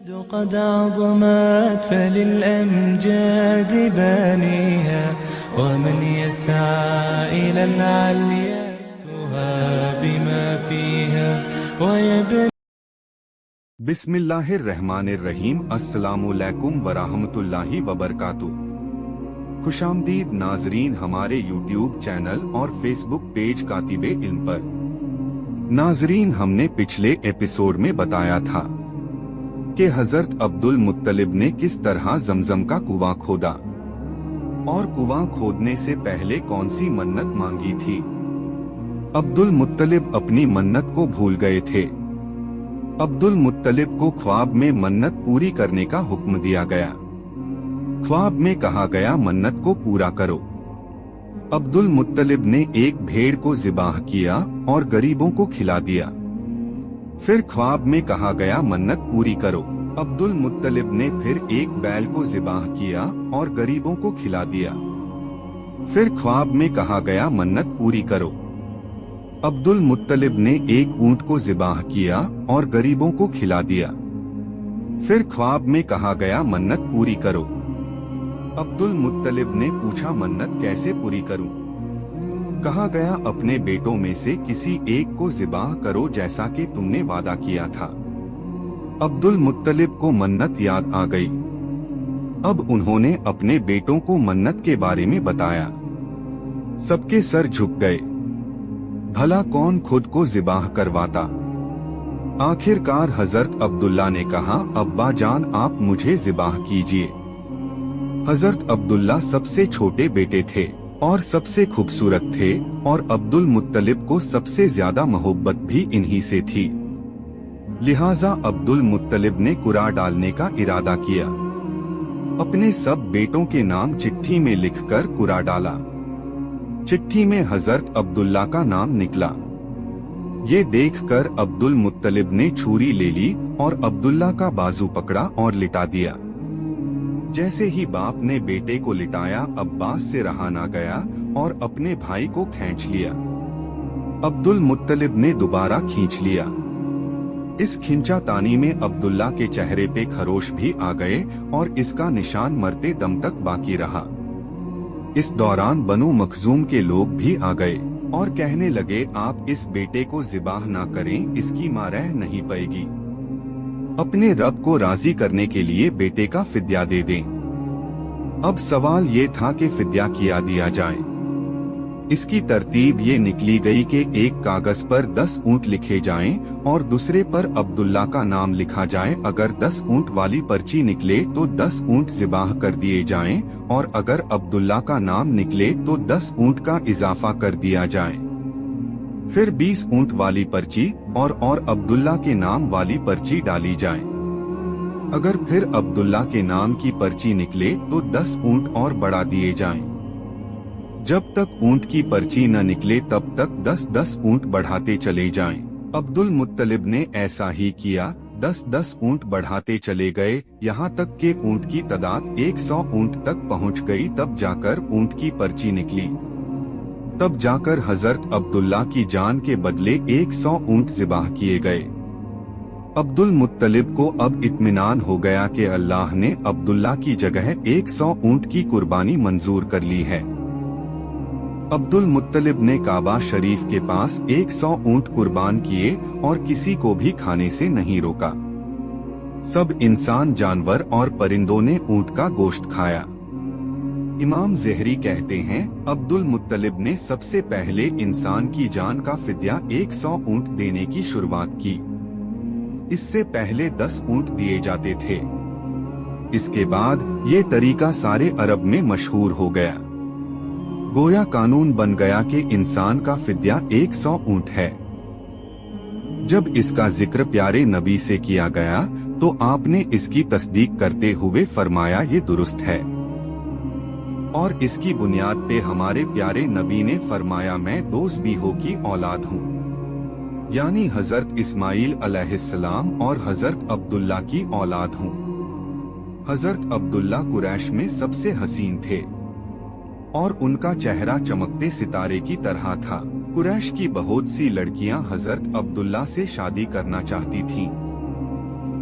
قد عظمت فللأمجاد بانيها ومن يسعى إلى العليا بما فيها ويبني بسم اللہ الرحمن الرحیم۔ السلام علیکم ورحمۃ اللہ وبرکاتہ۔ خوش آمدید ناظرین ہمارے یوٹیوب چینل اور فیس بک پیج کاتب علم پر۔ ناظرین ہم نے پچھلے ایپیسوڈ میں بتایا تھا کہ حضرت عبد المطلب نے کس طرح زمزم کا کنواں کھودا اور کنواں کھودنے سے پہلے کون سی منت مانگی تھی۔ عبد المطلب اپنی منت کو بھول گئے تھے۔ عبد المطلب کو خواب میں منت پوری کرنے کا حکم دیا گیا۔ خواب میں کہا گیا منت کو پورا کرو۔ عبد المطلب نے ایک بھیڑ کو ذبح کیا اور غریبوں کو کھلا دیا۔ پھر خواب میں کہا گیا منت پوری کرو۔ عبد المطلب نے پھر ایک بیل کو ذبح کیا اور غریبوں کو کھلا دیا۔ پھر خواب میں کہا گیا منت پوری کرو۔ عبد المطلب نے ایک اونٹ کو ذبح کیا اور غریبوں کو کھلا دیا۔ پھر خواب میں کہا گیا منت پوری کرو۔ عبد المطلب نے پوچھا منت کیسے پوری کروں؟ کہا گیا اپنے بیٹوں میں سے کسی ایک کو ذبح کرو جیسا کہ تم نے وعدہ کیا تھا۔ عبد المطلب کو منت یاد آ گئی۔ اب انہوں نے اپنے بیٹوں کو منت کے بارے میں بتایا۔ سب کے سر جھک گئے۔ بھلا کون خود کو ذبح کرواتا؟ آخر کار حضرت عبداللہ نے کہا ابا جان آپ مجھے ذبح کیجئے۔ حضرت عبداللہ سب سے چھوٹے بیٹے تھے اور سب سے خوبصورت تھے اور عبد المطلب کو سب سے زیادہ محبت بھی انہی سے تھی۔ لہٰذا عبد المطلب نے قرعہ ڈالنے کا ارادہ کیا۔ اپنے سب بیٹوں کے نام چٹھی میں لکھ کر قرعہ ڈالا۔ چٹھی میں حضرت عبداللہ کا نام نکلا۔ یہ دیکھ کر عبد المطلب نے چھری لے لی اور عبداللہ کا بازو پکڑا اور لٹا دیا۔ جیسے ہی باپ نے بیٹے کو لٹایا عباس سے رہا نہ گیا اور اپنے بھائی کو کھینچ لیا۔ عبد المطلب نے دوبارہ کھینچ لیا۔ اس کھینچا تانی میں عبداللہ کے چہرے پہ خروش بھی آ گئے اور اس کا نشان مرتے دم تک باقی رہا۔ اس دوران بنو مخزوم کے لوگ بھی آ گئے اور کہنے لگے آپ اس بیٹے کو ذبح نہ کریں، اس کی ماں رہ نہیں پائے گی۔ اپنے رب کو راضی کرنے کے لیے بیٹے کا فدیہ دے دیں۔ اب سوال یہ تھا کہ فدیہ کیا دیا جائے۔ اس کی ترتیب یہ نکلی گئی کہ ایک کاغذ پر 10 اونٹ لکھے جائیں اور دوسرے پر عبداللہ کا نام لکھا جائے۔ اگر 10 اونٹ والی پرچی نکلے تو 10 اونٹ ذبح کر دیے جائیں اور اگر عبداللہ کا نام نکلے تو 10 اونٹ کا اضافہ کر دیا جائے۔ پھر 20 اونٹ والی پرچی اور عبداللہ کے نام والی پرچی ڈالی جائے۔ اگر پھر عبداللہ کے نام کی پرچی نکلے تو 10 اونٹ اور بڑھا دیے جائیں۔ جب تک اونٹ کی پرچی نہ نکلے تب تک 10 اونٹ بڑھاتے چلے جائیں۔ عبد المطلب نے ایسا ہی کیا، 10 اونٹ بڑھاتے چلے گئے یہاں تک کہ اونٹ کی تعداد 100 اونٹ تک پہنچ گئی۔ تب جا کر اونٹ کی پرچی نکلی۔ تب جا کر حضرت عبداللہ کی جان کے بدلے 100 اونٹ ذبح کیے گئے۔ عبد المطلب کو اب اطمینان ہو گیا کہ اللہ نے عبداللہ کی جگہ 100 اونٹ کی قربانی منظور کر لی ہے۔ عبد المطلب نے کعبہ شریف کے پاس 100 اونٹ قربان کیے اور کسی کو بھی کھانے سے نہیں روکا۔ سب انسان، جانور اور پرندوں نے اونٹ کا گوشت کھایا۔ امام زہری کہتے ہیں عبد المطلب نے سب سے پہلے انسان کی جان کا فدیہ 100 اونٹ دینے کی شروعات کی۔ اس سے پہلے 10 اونٹ دیے جاتے تھے۔ اس کے بعد یہ طریقہ سارے عرب میں مشہور ہو گیا۔ گویا قانون بن گیا کہ انسان کا فدیہ 100 اونٹ ہے۔ جب اس کا ذکر پیارے نبی سے کیا گیا تو آپ نے اس کی تصدیق کرتے ہوئے فرمایا یہ درست ہے، اور اس کی بنیاد پہ ہمارے پیارے نبی نے فرمایا میں دوز بیہو کی اولاد ہوں، یعنی حضرت اسماعیل علیہ السلام اور حضرت عبداللہ کی اولاد ہوں۔ حضرت عبداللہ قریش میں سب سے حسین تھے اور ان کا چہرہ چمکتے ستارے کی طرح تھا۔ قریش کی بہت سی لڑکیاں حضرت عبداللہ سے شادی کرنا چاہتی تھیں۔